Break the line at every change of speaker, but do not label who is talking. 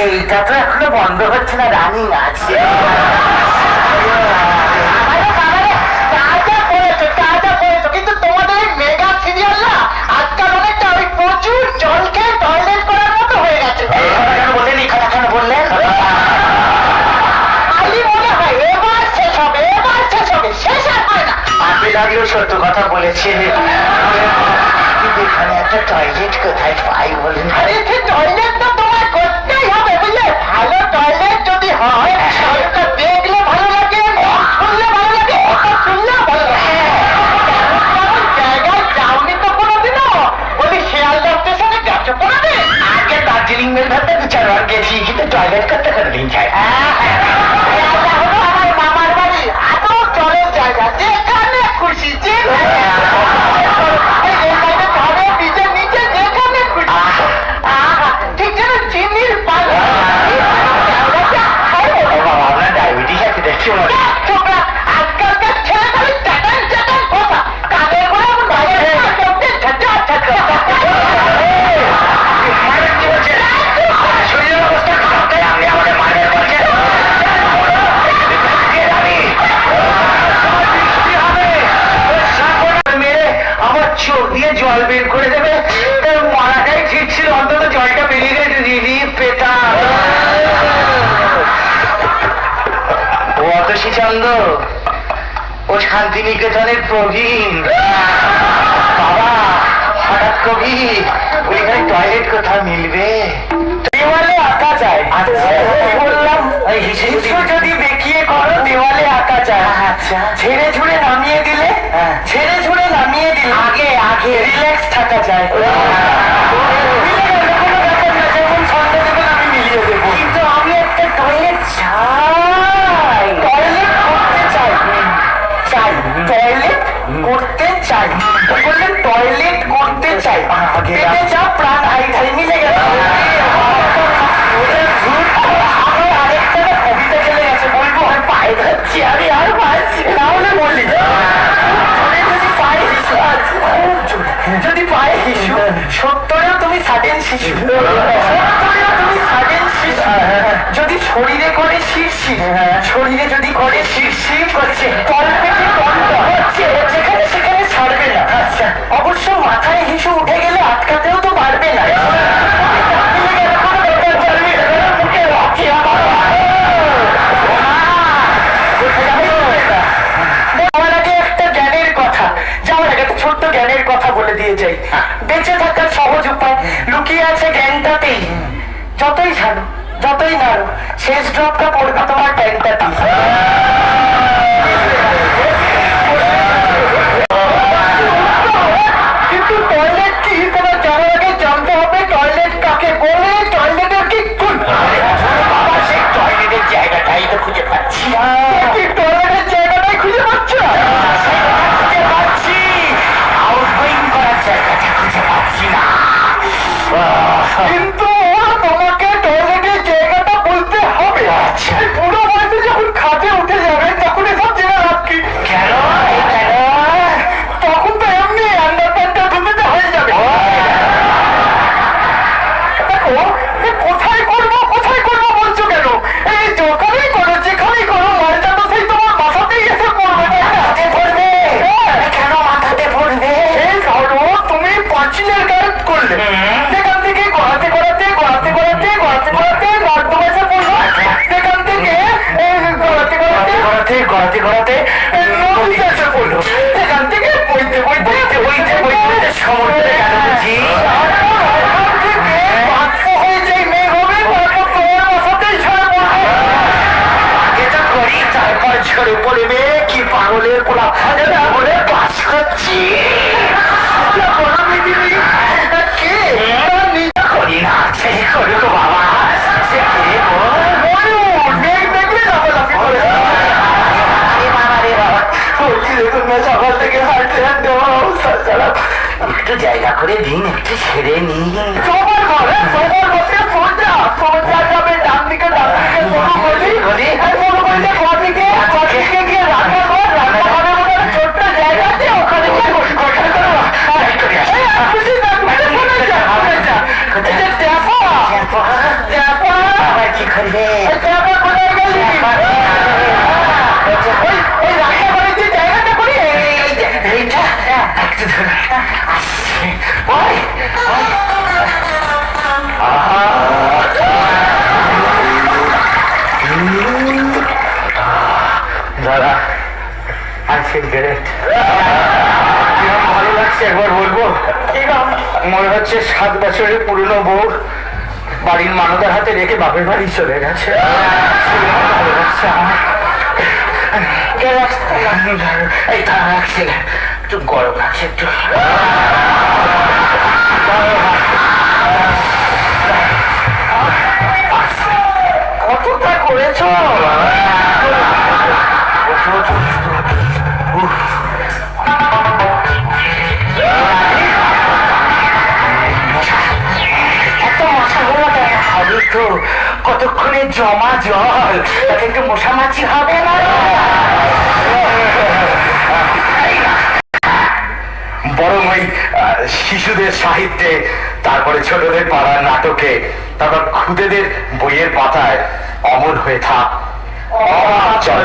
এইটা তো এখনো বন্ধ হচ্ছে না, রানিং আছে। কিন্তু তোমাদের মেগা সিরিয়াল না আজকাল অনেকটা ওই প্রচুর জল খেয়ে টয়লেট করার মতো হয়ে গেছে। কেন বললেন এই কথা, কেন বললেন? খালি মনে হয় এবার শেষ হবে, এবার শেষ হবে, শেষ আর হয় না। আপনি লাগলেও সত্য কথা বলেছেন, কিন্তু এখানে একটা টয়লেট কোথায় পাই বলেন? আরে সে টয়লেট তো তোমার করতেই হবে, বুঝলে? ভালো টয়লেট যদি হয় সেটা দেখলে ভালো লাগে, শুনলে ভালো লাগে, শুনলে ভালো লাগে। জায়গায় যাওনি তো কোনোদিনও? বলি শিয়ালদা স্টেশনে গেছো কোনোদিন? আগে দার্জিলিং মেল ধরতে 2-4 বার গেছি, কিন্তু টয়লেট করতে কোনোদিন যাই। শিয়ালদা হলো আমার মামার বাড়ি, এত জলের জায়গা, যেখানে খুশি ঠিক যেন চিনির পানি। ডায়াবেটিস আছে দেখছি। আজকালকার ছেলেগুলি চাটান চাটান কথা, কাদের করে শরীরের অবস্থা খারাপ, তাই আপনি আমাদের মায়ের বলছেন মেরে আমার চোখ দিয়ে জল বের করে দেবে, মারাটাই ঠিক ছিল, অন্তত জলটা বেরিয়ে গেলে রিলিফ পেতাম। ও অতসী চন্দ্র, ও শান্তিনিকেতনের প্রবীণ বাবা, হঠাৎ কবি ওইখানে টয়লেট কোথাও মিলবে? দেওয়ালে আঁকা যায়। বললাম হিসু যদি বেঁকিয়ে করো দেওয়ালে আঁকা যায়। আচ্ছা, ছেড়ে ঝুড়ে নামিয়ে দিলে, ছেড়ে ঝুড়ে নামিয়ে দিলে আগে আগে রিল্যাক্স থাকা যায়। আমি মিলিয়ে দেবো, কিন্তু আমি একটা টয়লেট চাই, টয়লেট করতে চাই, চাই টয়লেট করতে চাই, বললেন টয়লেট করতে চাই, পেটে যা প্রাণ হাই ঠাই মিলে গেল। আরেকটা কবিতা চলে গেছে, বলবো পায়ে ধরছি আমি আর পাচ্ছি, তাহলে বললি যদি পায়ে হিসু, সত্তরেও তুমি সাডেন শিশু, সত্তরেও তুমি সাডেন শিশু, যদি শরীরে করে শিরশির, শরীরে যদি করে শিরশির করছে, তলপেটে দণ্ড হচ্ছে, যেখানে সেখানে ছাড়বে না। আচ্ছা, অবশ্য মাথায় হিসু উঠে গেলে আটকাতেও তো পারবে না। যাওয়ার আগে একটা জ্ঞানের কথা, যাওয়ার আগে একটা ছোট্ট জ্ঞানের কথা বলে দিয়ে যাই। বেঁচে থাকার সহজ উপায় লুকিয়ে আছে জ্ঞানটাতেই। যতই ঝাড়ো, যতই নাড়ো, শেষ ড্রপটা পড়বে তোমার প্যান্টটাতেই। কিন্তু টয়লেট কি, তোমার যাওয়ার আগে জানতে হবে টয়লেট কাকে বলে, টয়লেটের কি কোন বাবা, সেই টয়লেটের জায়গাটাই তো খুঁজে পাচ্ছি। টয়লেটের জায়গাটাই খুঁজে পাচ্ছ? খুঁজে পাচ্ছি, আউটগোয়িং করার জায়গাটা খুঁজে পাচ্ছি না। কিন্তু তোমাকে টয়লেটের জায়গাটা বলতে হবে। আচ্ছা, পুরো বয়সে যখন খাটে উঠে যাবে তখন এসব জেনে লাভ কি? কেন? তখন তো এমনি আন্ডারপ্যান্টটা ধুতে হয়ে যাবে। কি করবে? দাদা আই ফিল গ্রেট। ভালো লাগছে, একবার বলবো? মনে হচ্ছে 7 বছরের পুরনো বউ বাড়ির মানুষের হাতে রেখে বাপের বাড়ি চলে গেছে। ভালো লাগছে আমার। এই তারা লাগছে, একটু গরম লাগছে, একটু কতটা করেছ? কতক্ষণে জমা জল, তাকে একটু মশামাছি হবে না? বরং ওই শিশুদের সাহিত্যে, তারপরে ছোটদের পাড়ার নাটকে, তারপর খুদেদের বইয়ের পাতায় অমর হয়ে থাক। চল